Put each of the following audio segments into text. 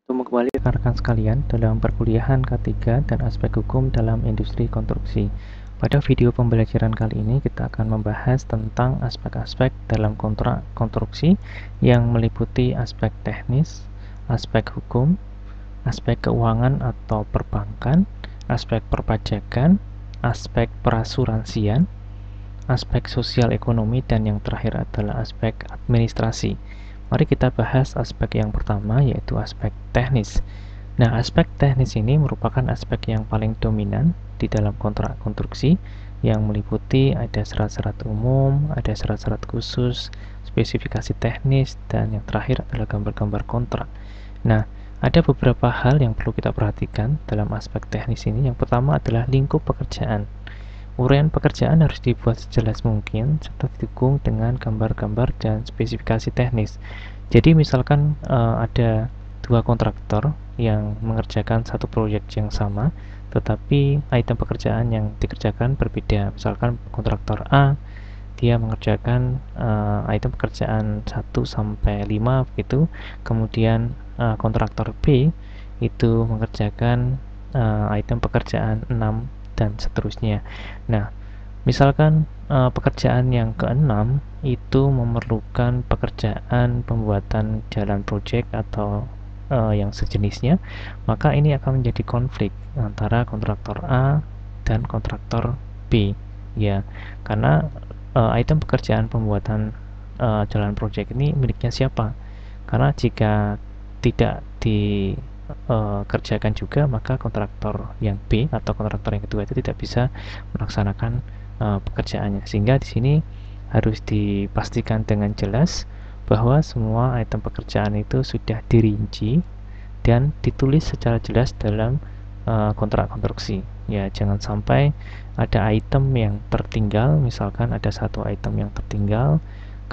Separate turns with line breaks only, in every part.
Bertemu kembali rekan-rekan sekalian dalam perkuliahan K3 dan aspek hukum dalam industri konstruksi. Pada video pembelajaran kali ini kita akan membahas tentang aspek-aspek dalam kontrak konstruksi yang meliputi aspek teknis, aspek hukum, aspek keuangan atau perbankan, aspek perpajakan, aspek perasuransian, aspek sosial ekonomi, dan yang terakhir adalah aspek administrasi. Mari kita bahas aspek yang pertama, yaitu aspek teknis. Nah, aspek teknis ini merupakan aspek yang paling dominan di dalam kontrak konstruksi yang meliputi ada syarat-syarat umum, ada syarat-syarat khusus, spesifikasi teknis, dan yang terakhir adalah gambar-gambar kontrak. Nah, ada beberapa hal yang perlu kita perhatikan dalam aspek teknis ini. Yang pertama adalah lingkup pekerjaan. Uraian pekerjaan harus dibuat sejelas mungkin serta didukung dengan gambar-gambar dan spesifikasi teknis. Jadi misalkan ada dua kontraktor yang mengerjakan satu proyek yang sama, tetapi item pekerjaan yang dikerjakan berbeda. Misalkan kontraktor A dia mengerjakan item pekerjaan 1 sampai 5 begitu. Kemudian kontraktor B itu mengerjakan item pekerjaan 6 dan seterusnya. Nah, misalkan pekerjaan yang keenam itu memerlukan pekerjaan pembuatan jalan proyek atau yang sejenisnya, maka ini akan menjadi konflik antara kontraktor A dan kontraktor B, ya, karena item pekerjaan pembuatan jalan proyek ini miliknya siapa? Karena jika tidak dikerjakan juga, maka kontraktor yang B atau kontraktor yang kedua itu tidak bisa melaksanakan pekerjaannya. Sehingga di sini harus dipastikan dengan jelas bahwa semua item pekerjaan itu sudah dirinci dan ditulis secara jelas dalam kontrak konstruksi. Ya, jangan sampai ada item yang tertinggal, misalkan ada satu item yang tertinggal,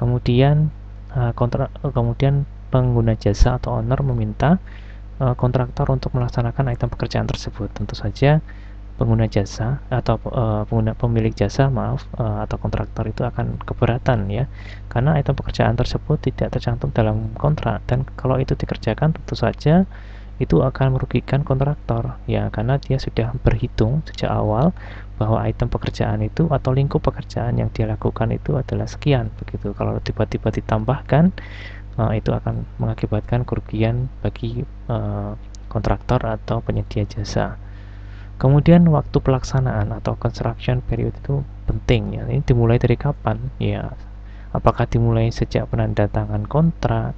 kemudian kemudian pengguna jasa atau owner meminta kontraktor untuk melaksanakan item pekerjaan tersebut. Tentu saja pengguna jasa atau pemilik jasa atau kontraktor itu akan keberatan, ya, karena item pekerjaan tersebut tidak tercantum dalam kontrak, dan kalau itu dikerjakan tentu saja itu akan merugikan kontraktor, ya, karena dia sudah berhitung sejak awal bahwa item pekerjaan itu atau lingkup pekerjaan yang dia lakukan itu adalah sekian begitu. Kalau tiba-tiba ditambahkan, itu akan mengakibatkan kerugian bagi kontraktor atau penyedia jasa. Kemudian waktu pelaksanaan atau construction period itu penting, ya. Ini dimulai dari kapan? Ya, apakah dimulai sejak penandatangan kontrak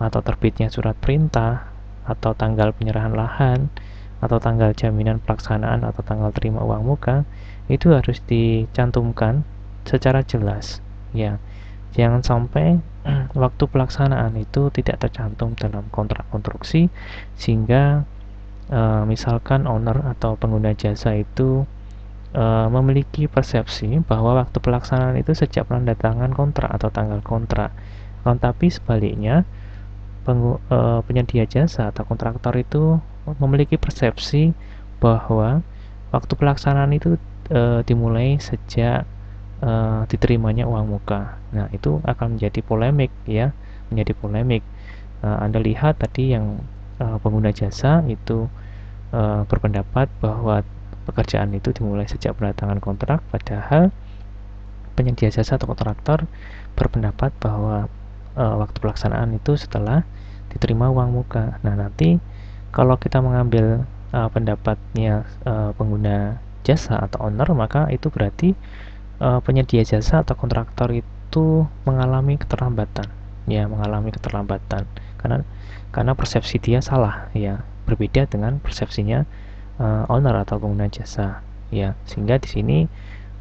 atau terbitnya surat perintah atau tanggal penyerahan lahan atau tanggal jaminan pelaksanaan atau tanggal terima uang muka? Itu harus dicantumkan secara jelas, ya. Jangan sampai waktu pelaksanaan itu tidak tercantum dalam kontrak konstruksi, sehingga misalkan owner atau pengguna jasa itu memiliki persepsi bahwa waktu pelaksanaan itu sejak penandatangan kontrak atau tanggal kontrak. Tapi sebaliknya, penyedia jasa atau kontraktor itu memiliki persepsi bahwa waktu pelaksanaan itu dimulai sejak diterimanya uang muka. Nah, itu akan menjadi polemik, ya, menjadi polemik. Anda lihat tadi yang pengguna jasa itu berpendapat bahwa pekerjaan itu dimulai sejak penandatangan kontrak, padahal penyedia jasa atau kontraktor berpendapat bahwa waktu pelaksanaan itu setelah diterima uang muka. Nah, nanti kalau kita mengambil pendapatnya pengguna jasa atau owner, maka itu berarti penyedia jasa atau kontraktor itu mengalami keterlambatan, ya, mengalami keterlambatan karena persepsi dia salah, ya, berbeda dengan persepsinya owner atau pengguna jasa, ya, sehingga di sini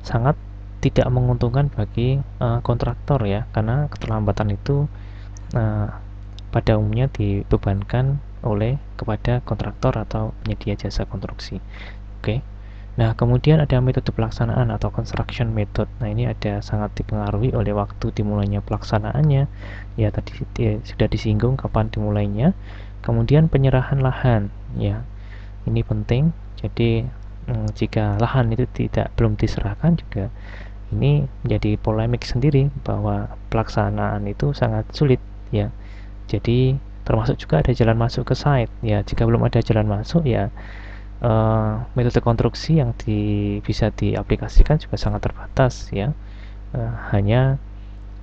sangat tidak menguntungkan bagi kontraktor, ya, karena keterlambatan itu pada umumnya dibebankan kepada kontraktor atau penyedia jasa konstruksi. Oke. Nah, kemudian ada metode pelaksanaan atau construction method. Nah, ini ada sangat dipengaruhi oleh waktu dimulainya pelaksanaannya. Ya, tadi sudah disinggung kapan dimulainya. Kemudian penyerahan lahan, ya. Ini penting. Jadi, jika lahan itu belum diserahkan juga, ini menjadi polemik sendiri bahwa pelaksanaan itu sangat sulit, ya. Jadi, termasuk juga ada jalan masuk ke site ya. Jika belum ada jalan masuk ya, metode konstruksi yang bisa diaplikasikan juga sangat terbatas ya. Hanya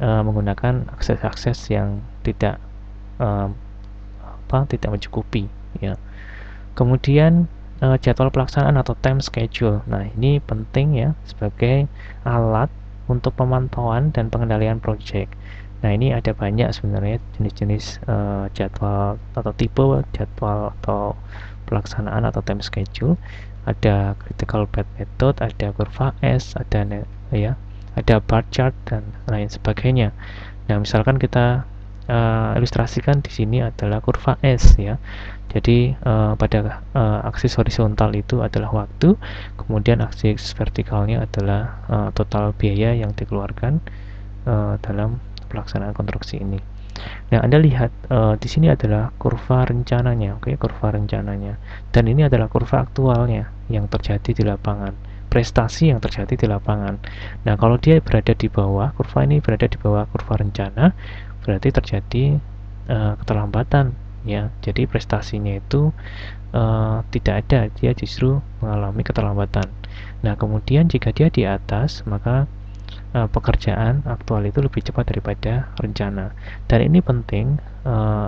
menggunakan akses-akses yang tidak tidak mencukupi ya. Kemudian jadwal pelaksanaan atau time schedule. Nah, ini penting ya sebagai alat untuk pemantauan dan pengendalian project. Nah, ini ada banyak sebenarnya jenis-jenis jadwal atau tipe jadwal atau pelaksanaan atau time schedule. Ada critical path method, ada kurva S, ada bar chart dan lain sebagainya. Nah, misalkan kita ilustrasikan di sini adalah kurva S ya. Jadi pada aksis horizontal itu adalah waktu, kemudian aksis vertikalnya adalah total biaya yang dikeluarkan dalam pelaksanaan konstruksi ini. Nah, Anda lihat di sini adalah kurva rencananya, oke, kurva rencananya. Dan ini adalah kurva aktualnya yang terjadi di lapangan, prestasi yang terjadi di lapangan. Nah, kalau dia berada di bawah, kurva ini berada di bawah kurva rencana, berarti terjadi keterlambatan ya. Jadi prestasinya itu tidak ada, dia justru mengalami keterlambatan. Nah, kemudian jika dia di atas, maka pekerjaan aktual itu lebih cepat daripada rencana. Dan ini penting,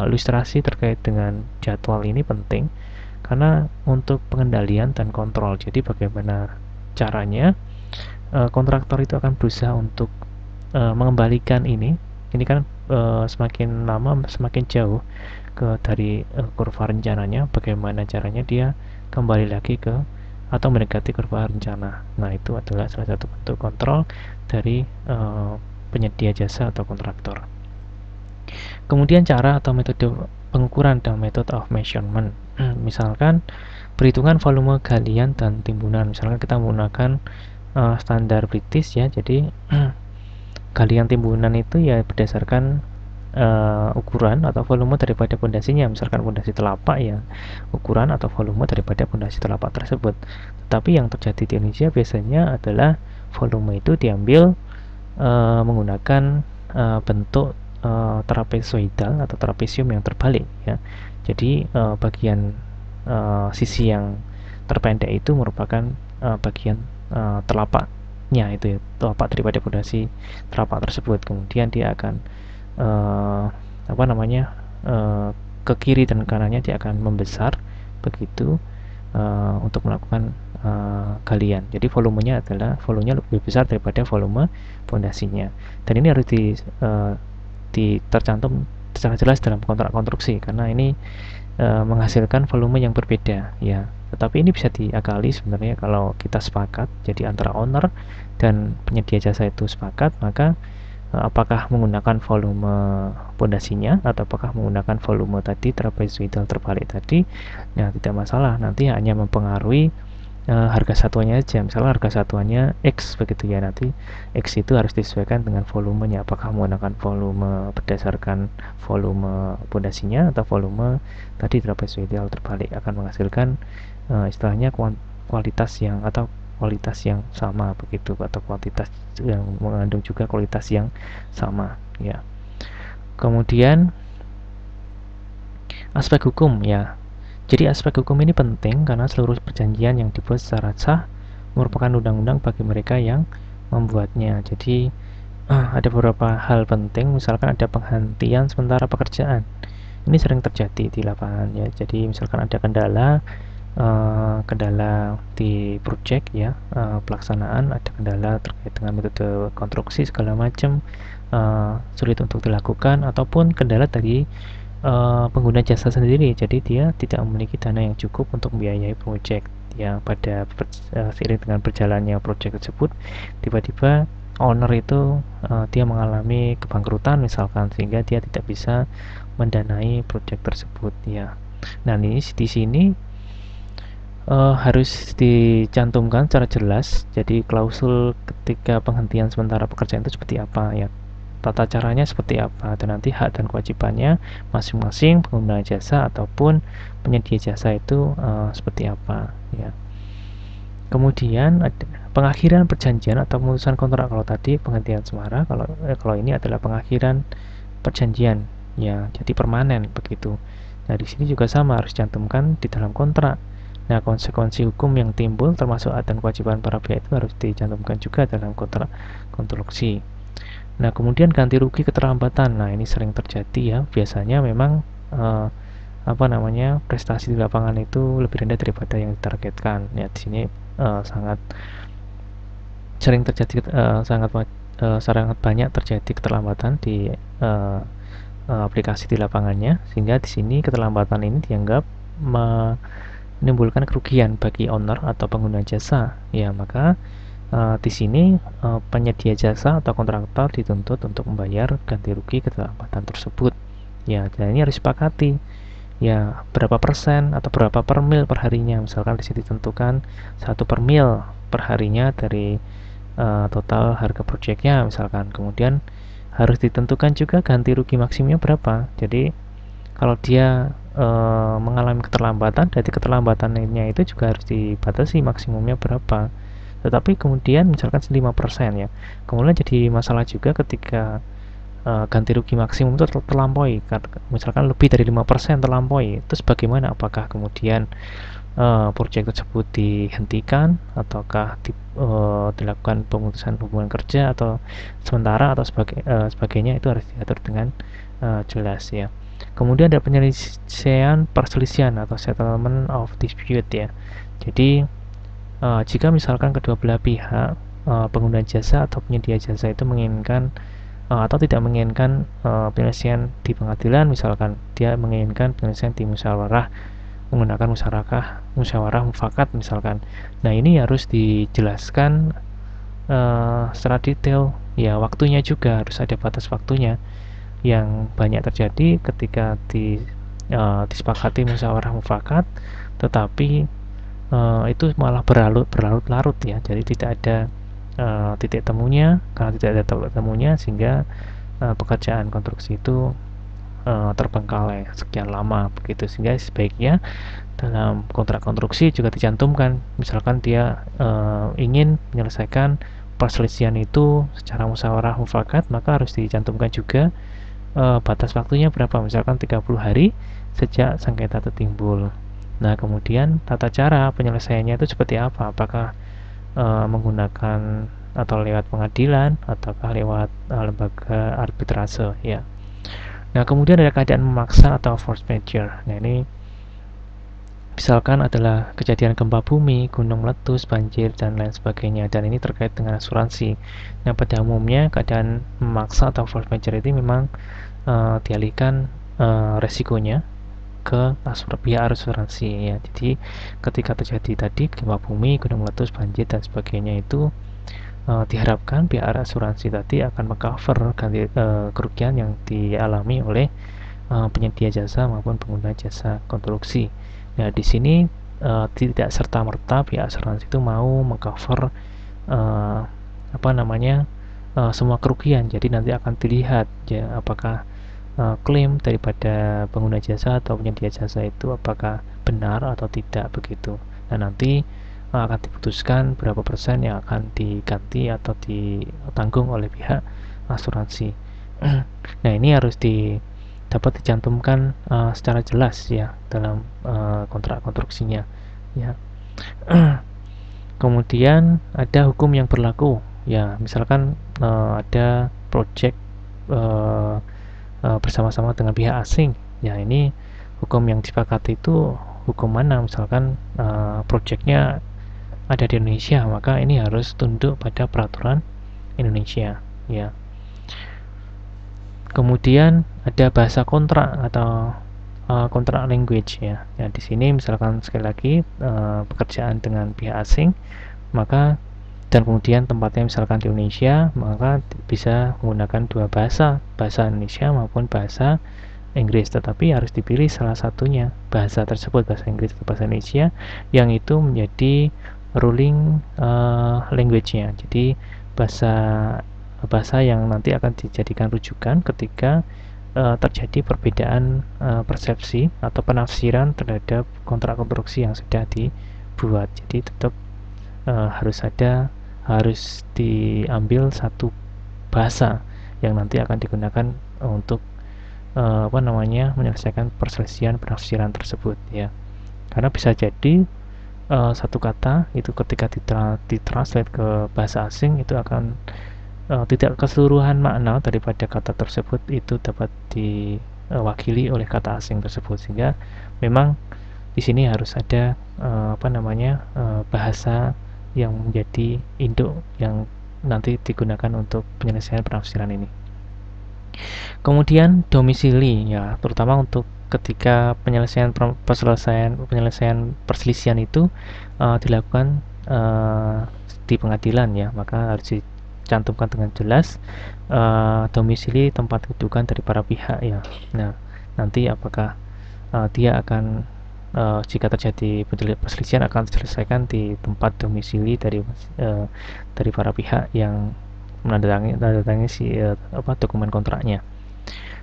ilustrasi terkait dengan jadwal ini penting karena untuk pengendalian dan kontrol. Jadi bagaimana caranya kontraktor itu akan berusaha untuk mengembalikan ini kan semakin lama semakin jauh dari kurva rencananya, bagaimana caranya dia kembali lagi ke atau mendekati kurva rencana. Nah, itu adalah salah satu bentuk kontrol dari penyedia jasa atau kontraktor. Kemudian cara atau metode pengukuran dan method of measurement. Misalkan perhitungan volume galian dan timbunan. Misalkan kita menggunakan standar British ya. Jadi galian timbunan itu ya berdasarkan ukuran atau volume daripada pondasinya. Misalkan pondasi telapak ya, ukuran atau volume daripada pondasi telapak tersebut. Tetapi yang terjadi di Indonesia biasanya adalah volume itu diambil menggunakan bentuk trapezoidal atau trapesium yang terbalik ya. Jadi bagian sisi yang terpendek itu merupakan bagian telapaknya itu ya, telapak daripada pondasi telapak tersebut. Kemudian dia akan ke kiri dan kanannya dia akan membesar begitu untuk melakukan galian. Jadi volumenya lebih besar daripada volume pondasinya. Dan ini harus tercantum secara jelas dalam kontrak konstruksi karena ini menghasilkan volume yang berbeda ya. Tetapi ini bisa diakali sebenarnya kalau kita sepakat, jadi antara owner dan penyedia jasa itu sepakat, maka apakah menggunakan volume pondasinya atau apakah menggunakan volume tadi trapezoidal terbalik tadi, nah tidak masalah, nanti hanya mempengaruhi harga satuannya aja. Misalnya harga satuannya X begitu ya, nanti X itu harus disesuaikan dengan volumenya, apakah menggunakan volume berdasarkan volume pondasinya atau volume tadi trapezoidal terbalik, akan menghasilkan istilahnya kualitas yang sama begitu, atau kuantitas yang mengandung juga kualitas yang sama ya. Kemudian aspek hukum ya. Jadi aspek hukum ini penting karena seluruh perjanjian yang dibuat secara sah merupakan undang-undang bagi mereka yang membuatnya. Jadi ada beberapa hal penting, misalkan ada penghentian sementara pekerjaan. Ini sering terjadi di lapangan ya. Jadi misalkan ada kendala di project ya, pelaksanaan, ada kendala terkait dengan metode konstruksi segala macam, sulit untuk dilakukan, ataupun kendala dari pengguna jasa sendiri, jadi dia tidak memiliki dana yang cukup untuk membiayai project ya. Pada seiring dengan berjalannya project tersebut, tiba-tiba owner itu dia mengalami kebangkrutan misalkan, sehingga dia tidak bisa mendanai project tersebut ya. Nah, ini di sini harus dicantumkan secara jelas, jadi klausul ketika penghentian sementara pekerjaan itu seperti apa ya, tata caranya seperti apa, dan nanti hak dan kewajibannya masing-masing pengguna jasa ataupun penyedia jasa itu seperti apa ya. Kemudian ada pengakhiran perjanjian atau pemutusan kontrak. Kalau tadi penghentian sementara, kalau ini adalah pengakhiran perjanjian ya, jadi permanen begitu. Nah, di sini juga sama harus dicantumkan di dalam kontrak. Nah, konsekuensi hukum yang timbul termasuk hak dan kewajiban para pihak itu harus dicantumkan juga dalam kontrak konstruksi. Nah, kemudian ganti rugi keterlambatan. Nah, ini sering terjadi ya. Biasanya memang prestasi di lapangan itu lebih rendah daripada yang ditargetkan. Ya, di sini sangat sering terjadi sangat banyak terjadi keterlambatan di aplikasi di lapangannya, sehingga di sini keterlambatan ini dianggap menimbulkan kerugian bagi owner atau pengguna jasa. Ya, maka di sini penyedia jasa atau kontraktor dituntut untuk membayar ganti rugi keterlambatan tersebut. Ya, dan ini harus disepakati. Ya, berapa persen atau berapa per mil per harinya. Misalkan di sini ditentukan 1 per mil per harinya dari total harga proyeknya misalkan. Kemudian harus ditentukan juga ganti rugi maksimumnya berapa. Jadi kalau dia mengalami keterlambatan, dari keterlambatannya itu juga harus dibatasi maksimumnya berapa. Tetapi kemudian misalkan 5% ya, kemudian jadi masalah juga ketika ganti rugi maksimum itu terlampaui, misalkan lebih dari 5% terlampaui. Terus bagaimana, apakah kemudian proyek tersebut dihentikan ataukah dilakukan pemutusan hubungan kerja atau sementara atau sebagainya, itu harus diatur dengan jelas ya. Kemudian ada penyelesaian perselisihan atau settlement of dispute ya. Jadi jika misalkan kedua belah pihak, pengguna jasa atau penyedia jasa itu menginginkan atau tidak menginginkan penyelesaian di pengadilan, misalkan dia menginginkan penyelesaian di musyawarah menggunakan musyawarah mufakat misalkan. Nah, ini harus dijelaskan secara detail ya, waktunya juga harus ada batas waktunya. Yang banyak terjadi ketika disepakati musyawarah mufakat, tetapi itu malah berlarut-larut ya, jadi tidak ada titik temunya. Karena tidak ada titik temunya, sehingga pekerjaan konstruksi itu terbengkalai sekian lama begitu. Sehingga sebaiknya dalam kontrak konstruksi juga dicantumkan, misalkan dia ingin menyelesaikan perselisihan itu secara musyawarah mufakat, maka harus dicantumkan juga batas waktunya berapa, misalkan 30 hari sejak sengketa itu timbul. Nah, kemudian tata cara penyelesaiannya itu seperti apa? Apakah menggunakan atau lewat pengadilan ataukah lewat lembaga arbitrase ya. Nah, kemudian ada keadaan memaksa atau force majeure. Nah, ini misalkan adalah kejadian gempa bumi, gunung meletus, banjir, dan lain sebagainya, dan ini terkait dengan asuransi. Nah, pada umumnya keadaan memaksa atau force majeure itu memang dialihkan resikonya ke pihak asuransi ya. Jadi ketika terjadi tadi gempa bumi, gunung meletus, banjir, dan sebagainya, itu diharapkan pihak asuransi tadi akan mengcover kerugian yang dialami oleh penyedia jasa maupun pengguna jasa konstruksi. Nah, di sini tidak serta-merta pihak asuransi itu mau mengcover semua kerugian. Jadi nanti akan dilihat ya, apakah klaim daripada pengguna jasa atau penyedia jasa itu apakah benar atau tidak begitu. Nah, nanti akan diputuskan berapa persen yang akan diganti atau ditanggung oleh pihak asuransi. Nah, ini harus dapat dicantumkan secara jelas ya dalam kontrak konstruksinya ya. Kemudian ada hukum yang berlaku ya, misalkan ada project bersama-sama dengan pihak asing ya. Ini hukum yang disepakati itu hukum mana, misalkan projectnya ada di Indonesia, maka ini harus tunduk pada peraturan Indonesia ya. Kemudian ada bahasa kontrak atau kontrak language ya. Ya, di sini misalkan sekali lagi pekerjaan dengan pihak asing, maka dan kemudian tempatnya misalkan di Indonesia, maka bisa menggunakan dua bahasa Indonesia maupun bahasa Inggris, tetapi harus dipilih salah satunya, bahasa tersebut, bahasa Inggris atau bahasa Indonesia, yang itu menjadi ruling language-nya. Jadi bahasa yang nanti akan dijadikan rujukan ketika terjadi perbedaan persepsi atau penafsiran terhadap kontrak konstruksi yang sudah dibuat. Jadi tetap harus diambil satu bahasa yang nanti akan digunakan untuk menyelesaikan perselisihan penafsiran tersebut ya. Karena bisa jadi satu kata itu ketika ditranslate ke bahasa asing itu akan tidak keseluruhan makna daripada kata tersebut itu dapat diwakili oleh kata asing tersebut, sehingga memang di sini harus ada bahasa yang menjadi induk yang nanti digunakan untuk penyelesaian penafsiran ini. Kemudian domisili ya, terutama untuk ketika penyelesaian perselisihan itu dilakukan di pengadilan ya, maka harus dicantumkan dengan jelas domisili tempat kedudukan dari para pihak ya. Nah, nanti apakah dia akan jika terjadi perselisihan akan diselesaikan di tempat domisili dari para pihak yang menandatangani dokumen kontraknya.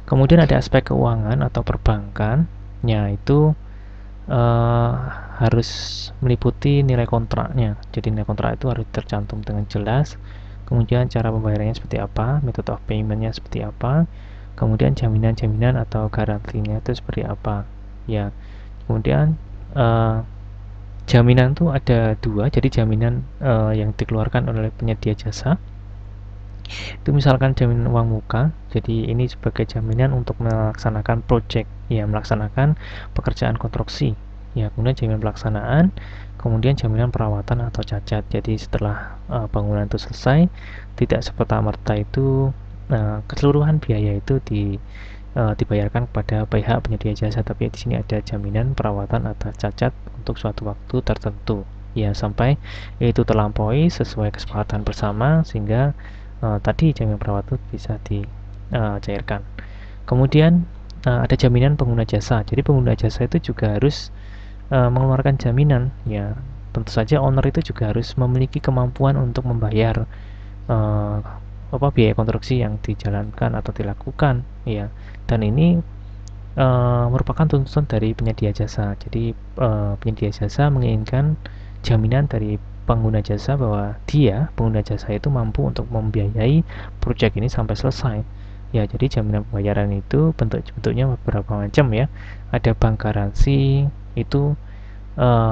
Kemudian ada aspek keuangan atau perbankan, itu harus meliputi nilai kontraknya. Jadi nilai kontrak itu harus tercantum dengan jelas. Kemudian cara pembayarannya seperti apa, metode of paymentnya seperti apa, kemudian jaminan-jaminan atau garansinya itu seperti apa. Ya, kemudian jaminan itu ada dua. Jadi jaminan yang dikeluarkan oleh penyedia jasa itu misalkan jaminan uang muka, jadi ini sebagai jaminan untuk melaksanakan project ya, melaksanakan pekerjaan konstruksi ya. Kemudian jaminan pelaksanaan, kemudian jaminan perawatan atau cacat. Jadi setelah bangunan itu selesai, tidak serta-merta itu keseluruhan biaya itu dibayarkan kepada pihak penyedia jasa, tapi di sini ada jaminan perawatan atau cacat untuk suatu waktu tertentu ya, sampai itu terlampaui sesuai kesepakatan bersama, sehingga tadi jaminan perawatan bisa dicairkan. Kemudian ada jaminan pengguna jasa. Jadi pengguna jasa itu juga harus mengeluarkan jaminan ya. Tentu saja owner itu juga harus memiliki kemampuan untuk membayar biaya konstruksi yang dijalankan atau dilakukan ya. Dan ini merupakan tuntutan dari penyedia jasa. Jadi penyedia jasa menginginkan jaminan dari pengguna jasa bahwa pengguna jasa itu mampu untuk membiayai proyek ini sampai selesai ya. Jadi jaminan pembayaran itu bentuknya beberapa macam ya. Ada bank garansi, itu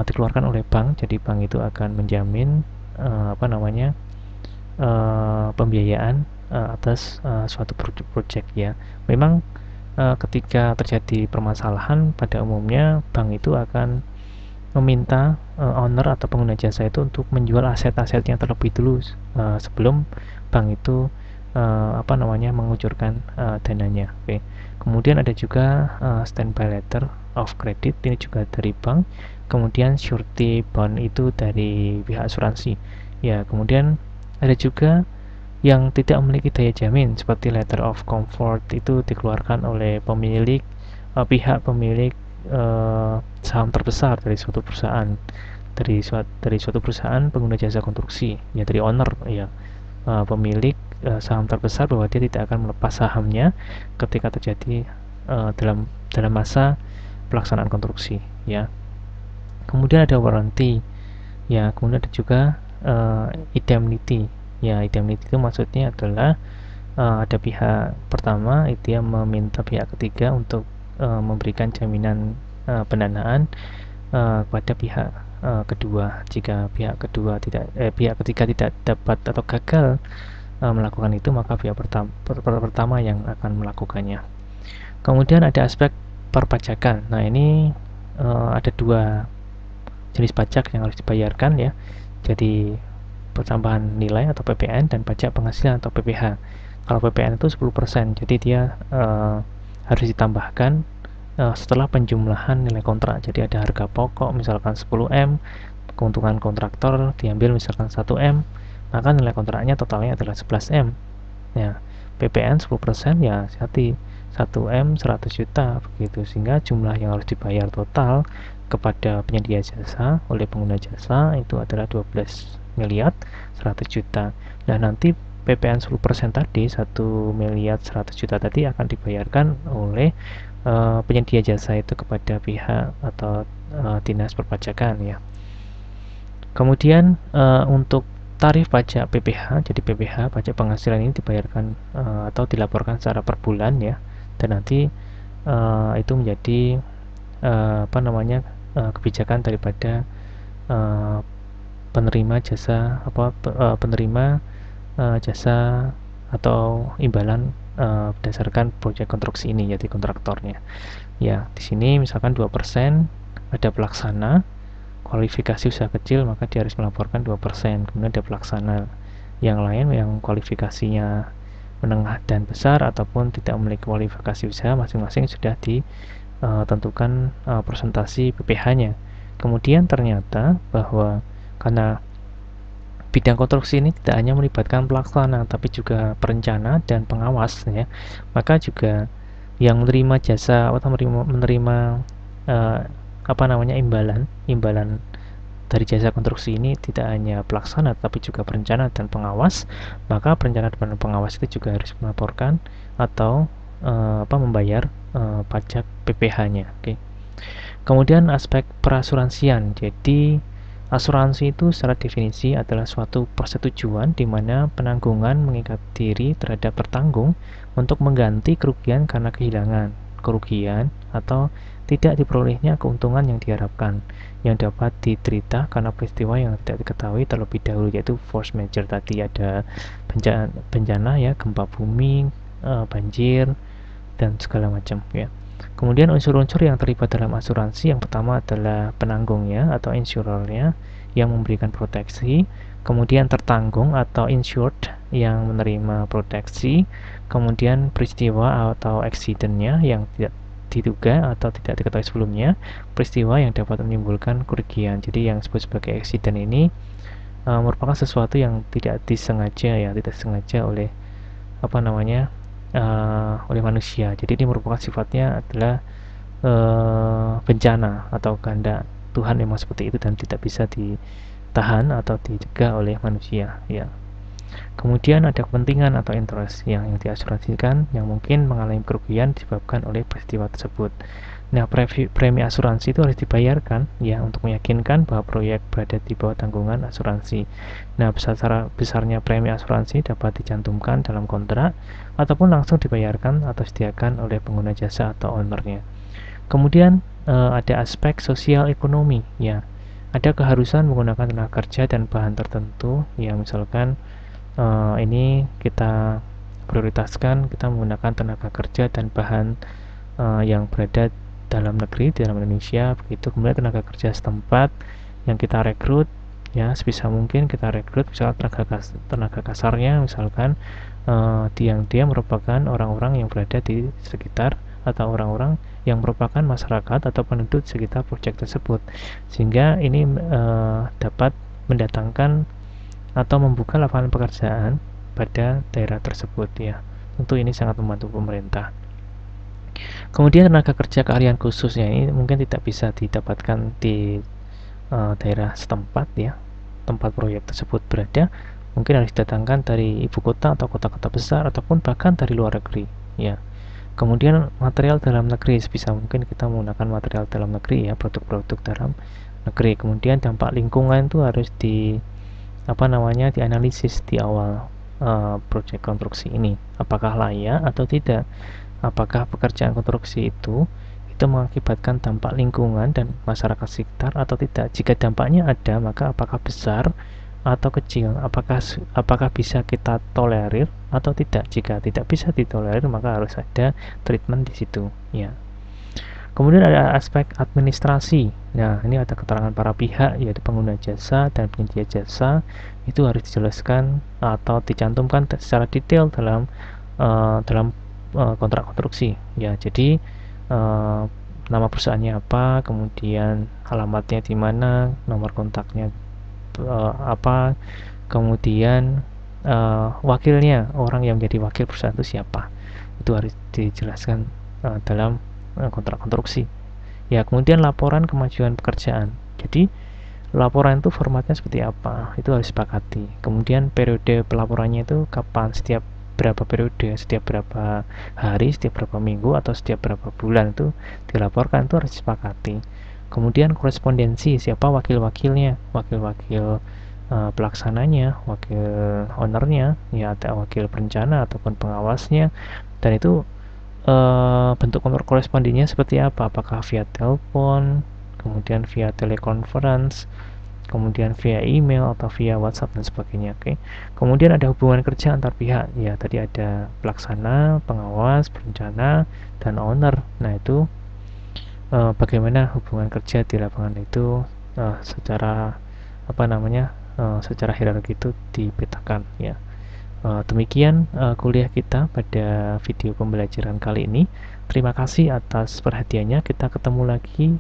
dikeluarkan oleh bank, jadi bank itu akan menjamin pembiayaan atas suatu proyek ya. Memang ketika terjadi permasalahan, pada umumnya bank itu akan meminta owner atau pengguna jasa itu untuk menjual aset-asetnya terlebih dulu sebelum bank itu mengucurkan dananya. Oke. Kemudian ada juga standby letter of credit, ini juga dari bank. Kemudian surety bond itu dari pihak asuransi. Ya, kemudian ada juga yang tidak memiliki daya jamin seperti letter of comfort, itu dikeluarkan oleh pihak pemilik saham terbesar dari suatu perusahaan, dari suatu perusahaan pengguna jasa konstruksi ya, dari owner ya, pemilik saham terbesar, bahwa dia tidak akan melepas sahamnya ketika terjadi dalam masa pelaksanaan konstruksi ya. Kemudian ada warranty ya. Kemudian ada juga indemnity ya. Indemnity itu maksudnya adalah ada pihak pertama itu yang meminta pihak ketiga untuk memberikan jaminan pendanaan kepada pihak kedua. Jika pihak ketiga tidak dapat atau gagal melakukan itu, maka pihak pertama yang akan melakukannya. Kemudian ada aspek perpajakan. Nah, ini ada dua jenis pajak yang harus dibayarkan ya. Jadi pertambahan nilai atau PPN dan pajak penghasilan atau PPH. Kalau PPN itu 10%, jadi dia harus ditambahkan setelah penjumlahan nilai kontrak. Jadi ada harga pokok misalkan 10M, keuntungan kontraktor diambil misalkan 1M, maka nilai kontraknya totalnya adalah 11M ya. PPN 10% ya, hati 1M 100 juta begitu, sehingga jumlah yang harus dibayar total kepada penyedia jasa oleh pengguna jasa itu adalah 12 miliar 100 juta. Nah, nanti PPN 10% tadi 1 miliar 100 juta tadi akan dibayarkan oleh penyedia jasa itu kepada pihak atau dinas perpajakan ya. Kemudian untuk tarif pajak PPH, jadi PPH pajak penghasilan ini dibayarkan atau dilaporkan secara per bulan ya, dan nanti itu menjadi kebijakan daripada penerima jasa penerima jasa atau imbalan berdasarkan proyek konstruksi ini, yaitu kontraktornya. Ya, di sini misalkan 2% ada pelaksana, kualifikasi usaha kecil, maka dia harus melaporkan 2%. Kemudian ada pelaksana yang lain yang kualifikasinya menengah dan besar ataupun tidak memiliki kualifikasi usaha, masing-masing sudah ditentukan presentasi PPh-nya. Kemudian ternyata bahwa karena bidang konstruksi ini tidak hanya melibatkan pelaksana tapi juga perencana dan pengawas, ya, maka juga yang menerima jasa atau menerima imbalan dari jasa konstruksi ini tidak hanya pelaksana tapi juga perencana dan pengawas. Maka perencana dan pengawas itu juga harus melaporkan atau membayar pajak PPh-nya. Oke. Kemudian aspek perasuransian. Jadi asuransi itu secara definisi adalah suatu persetujuan di mana penanggungan mengikat diri terhadap bertanggung untuk mengganti kerugian karena kerugian atau tidak diperolehnya keuntungan yang diharapkan, yang dapat diderita karena peristiwa yang tidak diketahui terlebih dahulu, yaitu force majeure. Tadi ada bencana ya, gempa bumi, banjir, dan segala macam, ya. Kemudian unsur-unsur yang terlibat dalam asuransi, yang pertama adalah penanggungnya atau insurernya yang memberikan proteksi, kemudian tertanggung atau insured yang menerima proteksi, kemudian peristiwa atau accident-nya yang tidak diduga atau tidak diketahui sebelumnya, peristiwa yang dapat menimbulkan kerugian. Jadi yang disebut sebagai accident ini merupakan sesuatu yang tidak disengaja, ya, tidak disengaja oleh oleh manusia. Jadi ini merupakan sifatnya adalah bencana atau kehendak Tuhan memang seperti itu dan tidak bisa ditahan atau dicegah oleh manusia, ya. Kemudian ada kepentingan atau interest yang diasuransikan yang mungkin mengalami kerugian disebabkan oleh peristiwa tersebut. Nah, premi asuransi itu harus dibayarkan, ya, untuk meyakinkan bahwa proyek berada di bawah tanggungan asuransi. Nah, besarnya premi asuransi dapat dicantumkan dalam kontrak ataupun langsung dibayarkan atau disediakan oleh pengguna jasa atau ownernya. Kemudian ada aspek sosial ekonomi, ya. Ada keharusan menggunakan tenaga kerja dan bahan tertentu, ya, misalkan ini kita prioritaskan kita menggunakan tenaga kerja dan bahan yang berada dalam negeri, di dalam Indonesia, begitu. Kemudian tenaga kerja setempat yang kita rekrut, ya, sebisa mungkin kita rekrut misalkan tenaga kasarnya, misalkan dia merupakan orang-orang yang berada di sekitar atau orang-orang yang merupakan masyarakat atau penduduk sekitar proyek tersebut, sehingga ini dapat mendatangkan atau membuka lapangan pekerjaan pada daerah tersebut, ya. Tentu ini sangat membantu pemerintah. Kemudian tenaga kerja keahlian khususnya ini mungkin tidak bisa didapatkan di daerah setempat, ya, tempat proyek tersebut berada. Mungkin harus didatangkan dari ibu kota atau kota-kota besar ataupun bahkan dari luar negeri, ya. Kemudian material dalam negeri, sebisa mungkin kita menggunakan material dalam negeri, ya, produk-produk dalam negeri. Kemudian dampak lingkungan itu harus dianalisis di awal proyek konstruksi ini, apakah layak atau tidak, apakah pekerjaan konstruksi itu mengakibatkan dampak lingkungan dan masyarakat sekitar atau tidak. Jika dampaknya ada, maka apakah besar atau kecil, apakah bisa kita tolerir atau tidak. Jika tidak bisa ditolerir, maka harus ada treatment di situ, ya. Kemudian ada aspek administrasi. Nah, ini ada keterangan para pihak, yaitu pengguna jasa dan penyedia jasa, itu harus dijelaskan atau dicantumkan secara detail dalam kontrak konstruksi, ya. Jadi nama perusahaannya apa, kemudian alamatnya di mana, nomor kontaknya apa, kemudian wakilnya, orang yang menjadi wakil perusahaan itu siapa, itu harus dijelaskan dalam kontrak konstruksi, ya. Kemudian laporan kemajuan pekerjaan. Jadi laporan itu formatnya seperti apa, itu harus disepakati. Kemudian periode pelaporannya itu kapan, setiap berapa periode, setiap berapa hari, setiap berapa minggu, atau setiap berapa bulan itu dilaporkan, itu harus disepakati. Kemudian korespondensi, siapa wakil-wakilnya, wakil-wakil pelaksananya, wakil ownernya, ya, ada wakil perencana ataupun pengawasnya, dan itu bentuk korespondennya seperti apa, apakah via telepon, kemudian via teleconference, kemudian via email atau via WhatsApp dan sebagainya. Oke. Kemudian ada hubungan kerja antar pihak. Ya, tadi ada pelaksana, pengawas, perencana, dan owner. Nah, itu bagaimana hubungan kerja di lapangan itu secara apa namanya? Secara hierarki itu dipetakan ya. Demikian kuliah kita pada video pembelajaran kali ini. Terima kasih atas perhatiannya. Kita ketemu lagi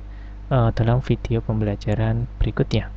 dalam video pembelajaran berikutnya.